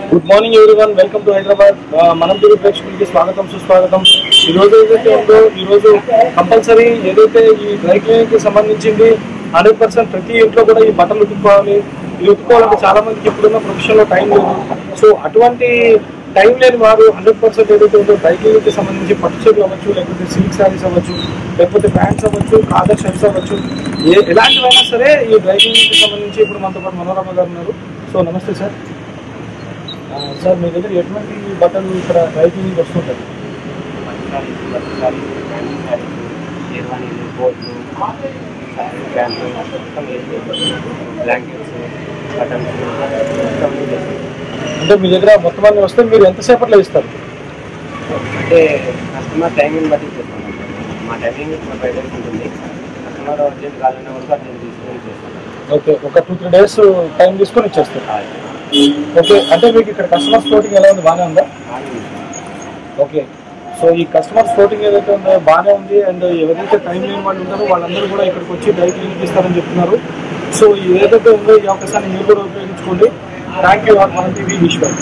Good morning everyone, welcome to Hyderabad. మనం TV ప్రేక్షకులకి స్వాగతం సుస్వాగతం. ఈ రోజు ఏదైతే ఉందో ఈరోజు కంపల్సరీ ఏదైతే ఈ డ్రై క్లీనింగ్ కి సంబంధించింది 100% ప్రతి ఇంట్లో కూడా ఈ బట్టలు ఉతుక్కోవాలి. ఈ ఉతుక్కోవాలంటే చాలా మందికి ఇప్పుడున్న ప్రొఫెషన్ లో టైం లేదు. సో అటువంటి టైం లేని వారు 100% ఏదైతే ఉందో డ్రై క్లీనింగ్ కి సంబంధించి పట్టు చీరలు అవ్వచ్చు, లేకపోతే సిల్క్ శారీస్ అవ్వచ్చు, లేకపోతే ప్యాంట్స్ అవ్వచ్చు, కాదర్ షర్ట్స్ అవ్వచ్చు, ఎలాంటివైనా సరే ఈ డ్రై క్లీనింగ్ కి సంబంధించి ఇప్పుడు మనతో పాటు మనోరమ గారు ఉన్నారు. సో నమస్తే సార్. సార్ మీ దగ్గర ఎటువంటి బట్టలు ఇక్కడ డ్రై క్లీనింగ్ వస్తుంటాయి? అంటే మీ దగ్గర మొత్తం అన్నీ వస్తే మీరు ఎంతసేపట్లో ఇస్తారు? అంటే కస్టమర్ టైమింగ్ బట్టి చేస్తాం. మా టైమింగ్ 5 days ఉంటుంది. కస్టమర్ అర్జెంట్ కావాలన్నా వరకు అర్జెంట్ తీసుకొని చేస్తాం. ఓకే, ఒక 2-3 days టైం తీసుకొని ఇచ్చేస్తారు. ఓకే, అంటే మీకు ఇక్కడ కస్టమర్స్ ఫ్లోటింగ్ ఎలా ఉంది? బాగానే ఉందా? ఓకే, సో ఈ కస్టమర్స్ ఫ్లోటింగ్ ఏదైతే ఉందో బాగానే ఉంది. అండ్ ఎవరైతే టైం లేని వాళ్ళు ఉంటారో వాళ్ళందరూ కూడా ఇక్కడికి వచ్చి డ్రై క్లీనింగ్ ఇస్తారని చెప్తున్నారు. సో ఏదైతే ఉందో ఈ అవకాశాన్ని మీరు కూడా ఉపయోగించుకోండి. Thank you. మనం టీవీ ఈశ్వర్.